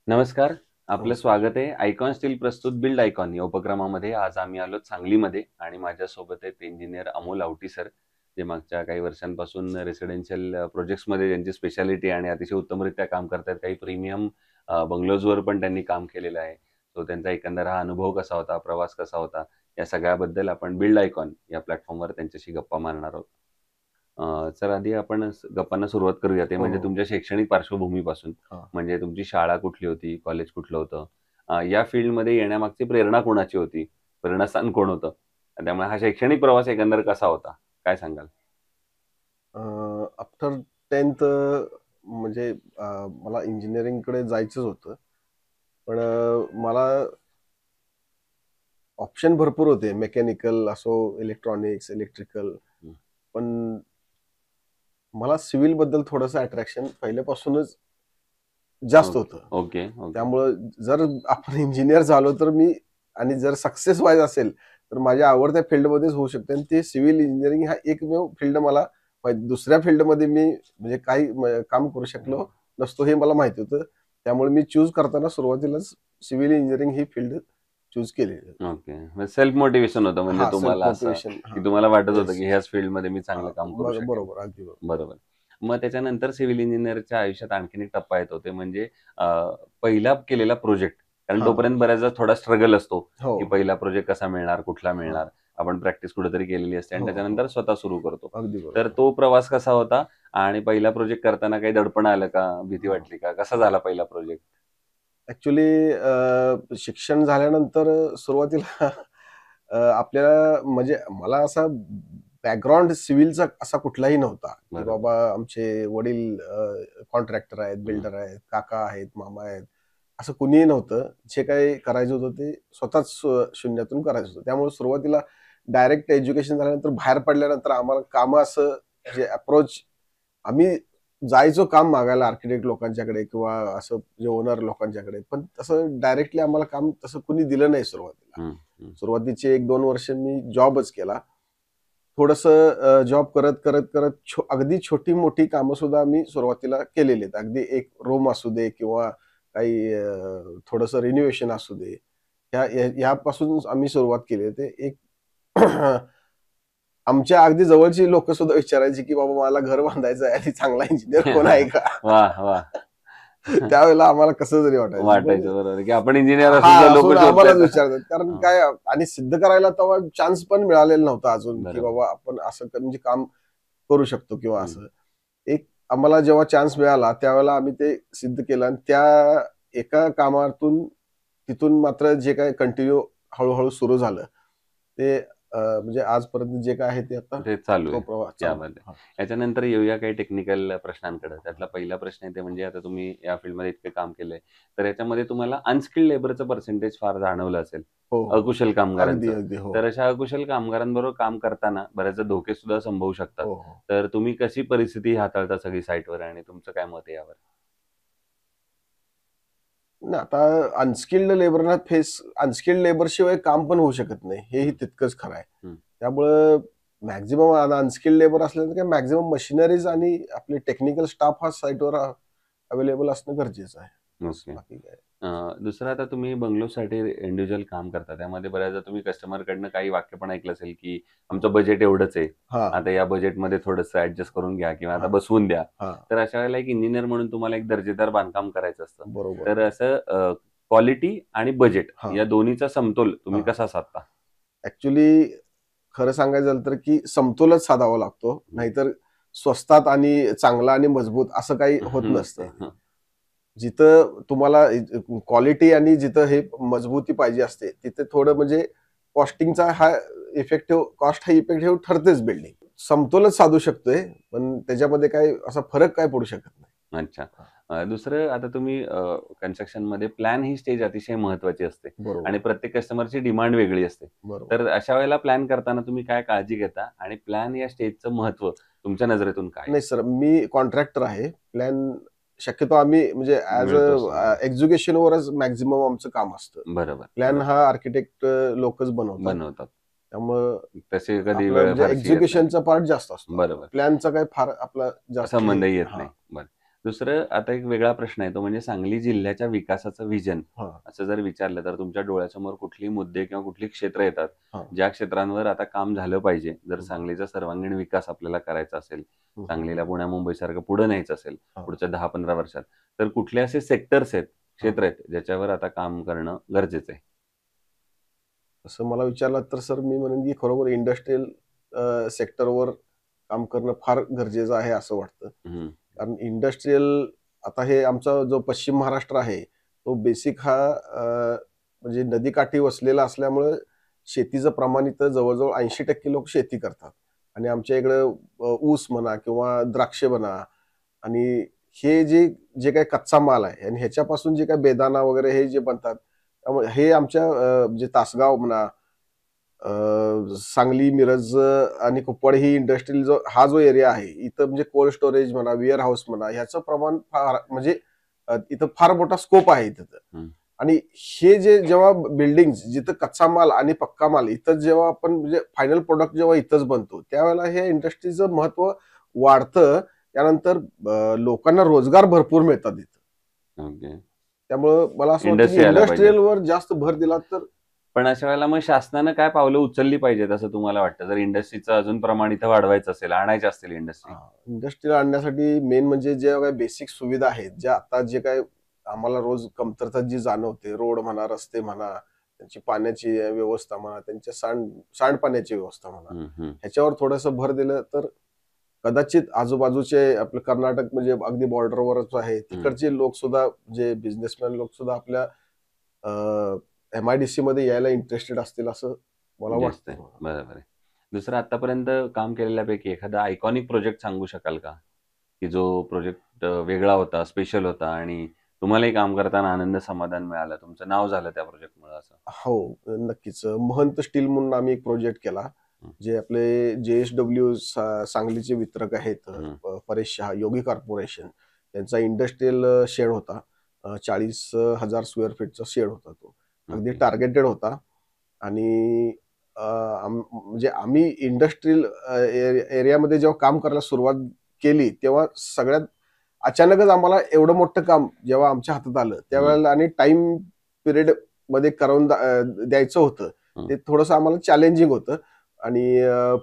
नमस्कार. आपलं नमस्कार. स्वागत आहे. आयकॉन स्टील प्रस्तुत बिल्ड आयकॉन या उपक्रमामध्ये. आज आम्ही आलो सांगलीमध्ये आणि माझ्यासोबत आहेत इंजिनिअर अमोल आवटी सर, जे मागच्या काही वर्षांपासून रेसिडेन्शियल प्रोजेक्ट्समध्ये त्यांची स्पेशालिटी आणि अतिशय उत्तमरित्या काम करतात. काही प्रीमियम बंगलोजवर पण त्यांनी काम केलेलं आहे. तो त्यांचा एकंदर हा अनुभव कसा होता, प्रवास कसा होता, या सगळ्याबद्दल आपण बिल्ड आयकॉन या प्लॅटफॉर्मवर त्यांच्याशी गप्पा मारणार आहोत. सर आधी आपण गप्पांना सुरुवात करूया. ते हो, म्हणजे हो. तुमच्या शैक्षणिक पार्श्वभूमीपासून. हां. म्हणजे तुमची शाळा कुठली होती? कॉलेज कुठलं होतं? या फील्डमध्ये येण्यामागची प्रेरणा कोणाची होती? प्रेरणास्थान कोण होतं? त्यामुळे हा शैक्षणिक प्रवास एकंदर कसा होता? काय सांगाल? आफ्टर 10th म्हणजे मला इंजिनिअरिंगकडे जायचंच होतं. पण मला ऑप्शन भरपूर होते. मेकॅनिकल असो, इलेक्ट्रॉनिक्स, इलेक्ट्रिकल. हं. पण मला सिव्हिलबद्दल थोडंसं अट्रॅक्शन पहिल्यापासूनच जास्त ओके, होतं. Okay, okay. त्यामुळं जर आपण इंजिनिअर झालो तर मी आणि जर सक्सेस व्हायचं असेल, तर माझ्या आवडत्या फील्डमध्येच होऊ शकते आणि ते सिव्हिल इंजिनिअरिंग हा एकमेव फील्ड मला दुसऱ्या फील्डमध्ये मी म्हणजे काही काम करू शकलो नसतो हे मला माहिती होतं. त्यामुळे मी चूज करताना सुरुवातीलाच सिव्हिल इंजिनिअरिंग ही फील्ड चूज केलेली. ओके. सेल्फ मोटिव्हेशन होतं म्हणजे हां, सेल्फ तुम्हाला असं, मोटिव्हेशन. की हां. तुम्हाला वाटत होतं, येस, की येस. ह्याच फील्डमध्ये मी चांगलं काम करू शकेन. बरोबर. अगदी बरोबर. बरोबर. मग त्याच्यानंतर सिव्हिल इंजिनिअरच्या आयुष्यात आणखीन एक टप्पा येतो. ते म्हणजे अ, पहिला केलेला प्रोजेक्ट. कारण हां. तोपर्यंत बऱ्याचदा थोडा स्ट्रगल असतो, हो. की पहिला प्रोजेक्ट कसा मिळणार, कुठला हां. मिळणार. आपण प्रॅक्टिस कुठेतरी केलेली असते आणि हो, हो, त्याच्यानंतर हो. स्वतः सुरू करतो. अगदी तर बरोबर. तो प्रवास कसा होता? आणि पहिला प्रोजेक्ट करताना काही दडपण आलं का? भीती हां. वाटली का? कसा झाला पहिला प्रोजेक्ट? ॲक्चुअली शिक्षण झाल्यानंतर सुरुवातीला आपल्याला म्हणजे मला असा बॅकग्राऊंड सिव्हिलचा असा कुठलाही नव्हता, की बरोबर. बाबा आमचे वडील कॉन्ट्रॅक्टर आहेत, हं. बिल्डर आहेत, काका आहेत, मामा आहेत. असं कुणीही नव्हतं. जे काही करायचं होतं ते स्वतःच शून्यातून करायचं होतं. त्यामुळे सुरुवातीला डायरेक्ट एज्युकेशन झाल्यानंतर बाहेर पडल्यानंतर आम्हाला कामं असं जे अप्रोच आम्ही जायचो काम मागायला आर्किटेक्ट लोकांच्याकडे किंवा असं जे ओनर लोकांच्याकडे. पण तसं डायरेक्टली आम्हाला काम तसं कुणी दिलं नाही सुरुवातीला. हं, हं. सुरुवातीचे 1-2 वर्ष मी जॉबच केला. थोडंसं जॉब करत अगदी छोटी-मोठी कामं सुद्धा आम्ही सुरुवातीला केलेली आहेत. अगदी एक रूम असू दे किंवा काही थोडंसं रिनोव्हेशन असू दे. ह्यापासून आम्ही सुरुवात केली. ते एक आमच्या अगदी जवळची लोकं सुद्धा विचारायची, की "बाबा मला घर बांधायचं आहे आणि चांगला इंजिनिअर कोण आहे का?" वाह! वाह! त्यावेळेला आम्हाला कसं तरी वाटायचं. पण वाटायचं बरोबर आहे, की आपण इंजिनिअर असून सुद्धा हां, लोकं असून आम्हालाच शोधतायत. विचारतात. कारण हां, काय आणि सिद्ध करायला तेव्हा चान्स पण मिळालेला नव्हता अजून, की बरोबर. बाबा आपण असं म्हणजे काम करू शकतो किंवा हं. असं. एक आम्हाला जेव्हा चान्स मिळाला, त्यावेळेला आम्ही ते सिद्ध केलं आणि त्या एका कामातून तिथून मात्र जे काही कंटिन्यू हळू सुरू झालं, ते म्हणजे आजपर्यंत जे काय आहे ते आता ते चालू तो आहे प्रवास चालू आहे. यामध्ये. हां. याच्यानंतर येऊया काही टेक्निकल प्रश्नांकडे. त्यातला पहिला प्रश्न आहे ते म्हणजे आता तुम्ही या फील्डमध्ये इतकं काम केलंय, तर याच्यामध्ये तुम्हाला अनस्किल्ड लेबरचं पर्सेंटेज फार जाणवलं असेल, हो, हो, हो. अकुशल अगदी, कामगारांचं. अगदी. हो. तर अशा अकुशल कामगारांबरोबर काम करताना बऱ्याचदा धोके सुद्धा संभवू शकतात. हो, हो. तर तुम्ही कशी परिस्थिती हाताळता सगळी साईटवर आणि तुमचं काय मत आहे यावर? नाही आता अनस्किल्ड लेबरशिवाय काम पण होऊ शकत नाही. हेही हं, तितकंच खरं आहे. हं. त्यामुळं मॅक्सिमम अनस्किल्ड लेबर असल्यानंतर काय मॅक्सिमम मशिनरीज आणि आपले टेक्निकल स्टाफ हा साइटवर अवेलेबल असणं गरजेचं आहे. बस ओके. बाकी काय. दुसरं आता तुम्ही बंगलोसाठी इंडिव्हिज्युअल काम करता. त्यामध्ये बऱ्याचदा तुम्ही कस्टमरकडनं काही वाक्य पण ऐकलं असेल, की आमचं बजेट एवढंच आहे. हां, आता या बजेटमध्ये थोडंसं ॲडजस्ट करून घ्या किंवा आता हां, बसवून द्या. हां. तर अशा वेळेला एक इंजिनिअर म्हणून तुम्हाला एक दर्जेदार बांधकाम करायचं असतं. बरोबर. तर असं क्वालिटी आणि बजेट हां, या दोन्हीचा समतोल तुम्ही हां. कसा साधता? ॲक्चुअली खरं सांगायचं झालं तर, की समतोलच साधावा लागतो. हं. नाहीतर स्वस्तात आणि चांगला आणि मजबूत असं काही होत नसते. नसतं. हं. जिथं तुम्हाला क्वालिटी आणि जिथं हे मजबूती पाहिजे असते, तिथे थोडं म्हणजे कॉस्टिंगचा हा कॉस्ट हा इफेक्टिव्ह ठरतेच बिल्डिंग. समतोलच साधू शकतोय, पण त्याच्यामध्ये काय असा फरक काय पडू शकत नाही. अच्छा. दुसरं आता तुम्ही कन्स्ट्रक्शनमध्ये प्लॅन ही स्टेज अतिशय महत्त्वाची असते बरोबर, आणि प्रत्येक कस्टमरची डिमांड वेगळी असते. बरोबर. तर अशा वेळेला प्लॅन करताना तुम्ही काय काळजी घेता आणि प्लॅन या स्टेजचं महत्त्व तुमच्या नजरेतून काय आहे? नाही सर, मी कॉन्ट्रॅक्टर आहे. प्लॅन शक्यतो आम्ही म्हणजे ॲज मिळतोच तुम्हाला. एक्झिक्युशनवरच मॅक्सिमम आमचं काम असतं. बरोबर, प्लॅन बरोबर. हा आर्किटेक्ट लोकच बनवतात. बनवतात. त्यामुळं तशी कधी आपलं वेळ म्हणजे फारशी येत नाही. एक्झिक्युशनचा पार्ट जास्त असतो आपला. बरोबर. प्लॅनचा काही फार आपला जास्त हे संबंधही येत हां. नाही. बरं. दुसरं आता एक वेगळा प्रश्न आहे तो म्हणजे सांगली जिल्ह्याच्या विकासाचं व्हिजन हा असं जर विचारलं तर तुमच्या डोळ्यासमोर कुठली मुद्दे किंवा कुठली क्षेत्र येतात हा ज्या क्षेत्रांवर आता काम झालं पाहिजे जर हम्म, सांगलीचा सर्वांगीण विकास आपल्याला करायचा असेल, हम्म, सांगलीला पुण्या मुंबईसारखं पुढे न्यायचं असेल हा. पुढच्या 10-15 वर्षात, तर कुठले असे सेक्टर्स आहेत, हा. क्षेत्र आहेत ज्याच्यावर आता काम करणं गरजेचं आहे? असं मला विचारलं तर सर मी म्हणेन की खरोखर इंडस्ट्रीयल सेक्टरवर काम करणं फार गरजेचं आहे असं वाटतं. हम्म, कारण इंडस्ट्रीयल आता हे आमचा जो पश्चिम महाराष्ट्र आहे तो बेसिक हा म्हणजे नदीकाठी वसलेला असल्यामुळे शेतीचं प्रमाण इथं जवळजवळ 80% लोक शेती करतात आणि आमच्या इकडं ऊस म्हणा किंवा द्राक्षे म्हणा आणि हे जे जे काही कच्चा माल आहे आणि ह्याच्यापासून जे काही बेदाणा वगैरे हे जे बनतात त्यामुळे हे आमच्या म्हणजे तासगाव म्हणा सांगली, मिरज आणि कुपवाड ही इंडस्ट्रियल जो हा जो एरिया आहे इथं म्हणजे कोल्ड स्टोरेज म्हणा, वेअर हाऊस म्हणा ह्याचं प्रमाण फार म्हणजे इथं फार मोठा स्कोप आहे तिथं. हम्म. आणि हे जे जेव्हा बिल्डिंग जिथं कच्चा माल आणि पक्का माल इथं जेव्हा आपण म्हणजे फायनल प्रोडक्ट जेव्हा इथंच बनतो त्यावेळेला हे इंडस्ट्रीचं महत्व वाढतं. त्यानंतर लोकांना रोजगार भरपूर मिळतात इथं. ओके. त्यामुळं मला असं वाटतं की इंडस्ट्री आल्या पाहिजेत. इंडस्ट्रीयलवर जास्त भर दिला तर पण अशा वेळेला मग शासनानं काय पावलं उचलली पाहिजेत असं तुम्हाला वाटतं जर इंडस्ट्रीचं अजून प्रमाण इथं वाढवायचं असेल, आणायचं असतील इंडस्ट्री? इंडस्ट्रीला आणण्यासाठी मेन म्हणजे जे काही बेसिक सुविधा आहेत ज्या आता जे काय आम्हाला रोज कमतरता जी जाणवते रोड म्हणा, रस्ते म्हणा, त्यांची पाण्याची व्यवस्था म्हणा, त्यांच्या सांडपाण्याची व्यवस्था म्हणा ह्याच्यावर थोडंसं भर दिलं तर कदाचित आजूबाजूचे आपलं कर्नाटक म्हणजे अगदी बॉर्डरवरच आहे तिकडचे लोक सुद्धा म्हणजे बिझनेसमॅन लोक सुद्धा आपल्या MIDC मध्ये यायला इंटरेस्टेड असतील असं मला जास्त आहे. वाटतं. बरोबर आहे. दुसरं आतापर्यंत काम केलेल्यापैकी एखादा आयकॉनिक प्रोजेक्ट सांगू शकाल का? की जो प्रोजेक्ट वेगळा होता, स्पेशल होता आणि तुम्हालाही काम करताना आनंद, समाधान मिळालं, तुमचं नाव झालं त्या प्रोजेक्टमुळे असं? हो, नक्कीच. महंत स्टील म्हणून आम्ही एक प्रोजेक्ट केला. हं, जे आपले JSW सांगलीचे वितरक आहेत हं, परेश शहा, योगी कॉर्पोरेशन त्यांचा इंडस्ट्रियल शेड होता. 40,000 स्क्वेअर फीटचा शेड होता तो. अगदी ओके. टार्गेटेड होता आणि म्हणजे आम्ही इंडस्ट्रियल एरियामध्ये जेव्हा काम करायला सुरुवात केली, तेव्हा सगळ्यात अचानकच आम्हाला एवढं मोठं काम जेव्हा आमच्या हातात आलं, हं, त्यावेळेला आणि टाईम पिरियड मध्ये करून द्यायचं होतं. हं, ते थोडंसं आम्हाला चॅलेंजिंग होतं आणि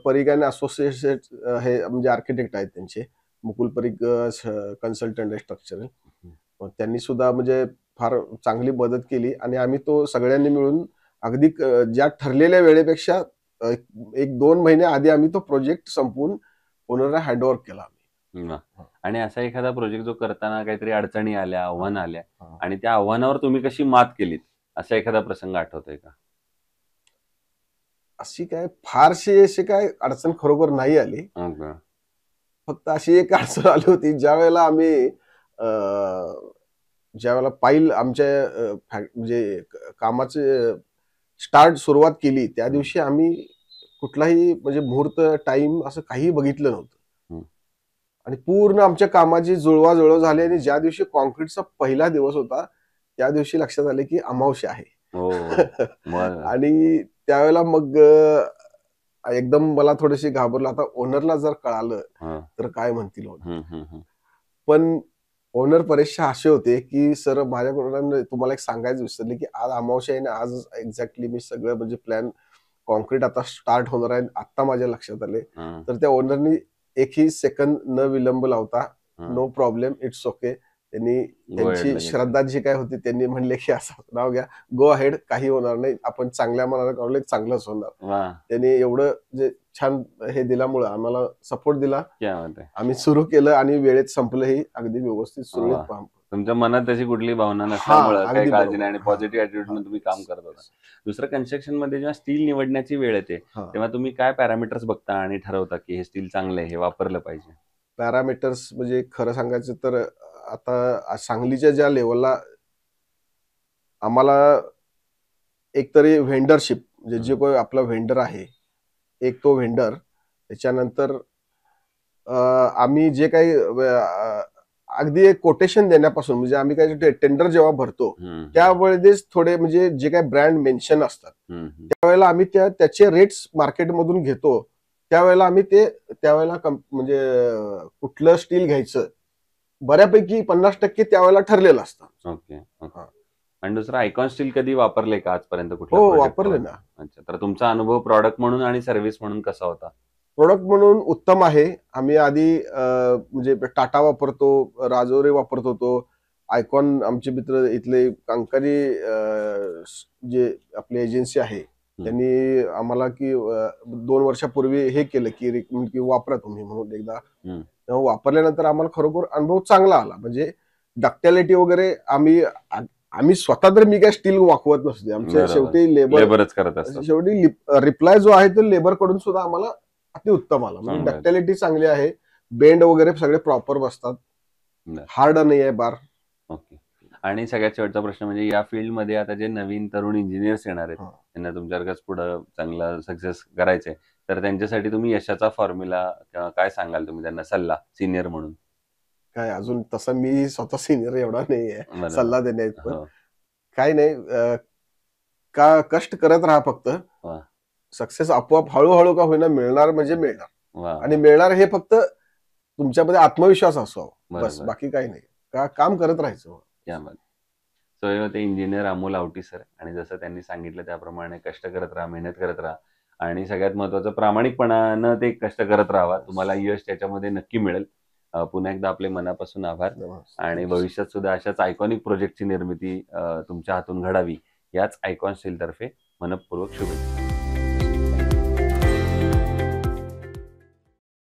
परीग अँड असोसिएटेड हे म्हणजे आर्किटेक्ट आहेत त्यांचे मुकुल परीग कन्सल्टंट आहे स्ट्रक्चरल. हं. त्यांनी सुद्धा म्हणजे फार चांगली मदत केली आणि आम्ही तो सगळ्यांनी मिळून अगदी ज्या ठरलेल्या वेळेपेक्षा अ, 1-2 महिने आधी आम्ही तो प्रोजेक्ट संपवून ओनरला हँडओव्हर केला आम्ही. वाह! हां, आणि असा एखादा प्रोजेक्ट जो करताना काहीतरी अडचणी आल्या, हां, आव्हानं आल्या हां. आणि त्या आव्हानावर तुम्ही कशी मात केलीत, असा एखादा प्रसंग आठवतोय का? अशी काय फारशी अशी काय अडचण खरोखर नाही आली. ओके. फक्त अशी एक अडचण आली होती ज्यावेळेला आम्ही अ, ज्यावेळेला पाईल आमच्या म्हणजे कामाचे सुरुवात केली त्या हं, दिवशी आम्ही कुठलाही म्हणजे मुहूर्त टाइम असं काही बघितलं नव्हतं हं. आणि पूर्ण आमच्या कामाची जुळवाजुळव झाली आणि ज्या दिवशी कॉन्क्रीटचा पहिला दिवस होता त्या दिवशी लक्षात आले की अमावस्या आहे. हो. मग? आणि त्यावेळेला मग एकदम मला थोडीशी घाबरलं आता ओनरला जर कळालं हां. तर काय म्हणतील ओनर. हं, हं, हं. पण ओनर परेशा असे होते की सर माझ्याकडून तुम्हाला एक सांगायचं विसरले की आज अमावस्या आहे आणि आज एक्झॅक्टली मी सगळं म्हणजे प्लॅन कॉन्क्रीट आता स्टार्ट होणार आहे आता माझ्या लक्षात आले. हं, तर त्या ओनरनी एकही सेकंद न विलंब लावता हं. नो प्रॉब्लेम इट्स ओके त्यांनी गो त्यांची अहेडला घेतलं. श्रद्धा जी काय होती त्यांनी म्हणले की असं नाव घ्या गो अहेड काही होणार नाही आपण चांगल्या मनाला काढले चांगलंच होणार. वाह! त्यांनी एवढं जे छान हे दिल्यामुळं आम्हाला सपोर्ट दिला. क्या बात है! आम्ही सुरू केलं आणि वेळेत संपलंही अगदी व्यवस्थित सुरळीत वाह! तुमच्या मनात तशी कुठली भावना हां, नसल्यामुळं काही अगदी काळजी बरोबर. नाही आणि हां, पॉझिटिव्ह हां. ॲटिट्यूडनं तुम्ही काम करत होता. येस. दुसरं कन्स्ट्रक्शनमध्ये जेव्हा स्टील निवडण्याची वेळ येते, हां. तेव्हा तुम्ही काय पॅरामीटर्स बघता आणि ठरवता की हे स्टील चांगलं आहे, हे वापरलं पाहिजे? पॅरामीटर्स म्हणजे खरं सांगायचं तर आता सांगलीच्या ज्या लेव्हलला आम्हाला एकतरी व्हेंडरशिप म्हणजे जे हं, कोणी आपला व्हेंडर आहे, एक तो व्हेंडर त्याच्यानंतर आम्ही जे काही अगदी एक कोटेशन देण्यापासून म्हणजे आम्ही काही टेंडर जेव्हा भरतो हं, त्यावेळेस थोडे म्हणजे जे काही ब्रँड मेन्शन असतात हं, हं. त्यावेळेला आम्ही त्याचे रेट्स मार्केटमधून घेतो. त्यावेळेला आम्ही त्यावेळेला म्हणजे कुठलं स्टील घ्यायचं बऱ्यापैकी 50% त्यावेळेला ठरलेलं असतं. Okay okay. हा. आणि दुसरं आयकॉन स्टील कधी वापरले का आजपर्यंत कुठल्या हो, प्रोजेक्ट? वापरले ना. अच्छा, तर तुमचा अनुभव प्रॉडक्ट म्हणून आणि सर्व्हिस म्हणून कसा होता? प्रोडक्ट म्हणून उत्तम आहे. आम्ही आधी म्हणजे टाटा वापरतो, राजोरी वापरत होतो. आयकॉन आमचे मित्र इथले कांकाजी जे आपली एजन्सी आहे, त्यांनी आम्हाला की 2 वर्षापूर्वी हे केलं की रिकमेंड की वापरा तुम्ही म्हणून एकदा. तेव्हा वापरल्यानंतर आम्हाला खरोखर अनुभव चांगला आला. म्हणजे डक्टॅलिटी वगैरे आम्ही स्वतः तर मी काय स्टील वाकवत नसते. आमच्या बरोबर. शेवटी लेबरच करत असतात. शेवटी रिप्लाय जो आहे तो लेबर कडून सुद्धा आम्हाला अति उत्तम आला. म्हणजे चांगलं आहे. डक्टॅलिटी चांगली आहे. बेंड वगैरे सगळे प्रॉपर बसतात. बरं. हार्ड नाही आहे बार. ओके. आणि सगळ्यात शेवटचा प्रश्न म्हणजे या फील्डमध्ये आता जे नवीन तरुण इंजिनियर्स येणार आहेत, हा. त्यांना तुमच्यासारखंच पुढं चांगला सक्सेस करायचंय, तर त्यांच्यासाठी तुम्ही यशाचा फॉर्म्युला किंवा काय सांगाल तुम्ही त्यांना सल्ला सिनियर म्हणून? काय अजून तसं मी स्वतः सिनियर एवढा नाहीये बरोबर. सल्ला देण्यात. पण हो. काही नाही, का कष्ट करत राहा फक्त. वा. सक्सेस आपोआप हळूहळू का होईना मिळणार म्हणजे मिळणार. वा. आणि मिळणार हे फक्त तुमच्यामध्ये आत्मविश्वास असावा. बस, बरोबर. बाकी काही नाही. काम करत राहायचं. क्या बात. सो हे होते इंजिनियर अमोल आवटी सर. आणि जसं त्यांनी सांगितलं त्याप्रमाणे कष्ट करत राहा, मेहनत करत राहा आणि सगळ्यात महत्त्वाचं प्रामाणिकपणानं ते कष्ट करत राहावा. तुम्हाला यश त्याच्यामध्ये नक्की मिळेल. पुन्हा एकदा आपले मनापासून आभार. आणि भविष्यात सुद्धा अशाच आयकॉनिक प्रोजेक्टची निर्मिती तुमच्या हातून घडावी याच आयकॉन स्टील तर्फे मनपूर्वक शुभेच्छा.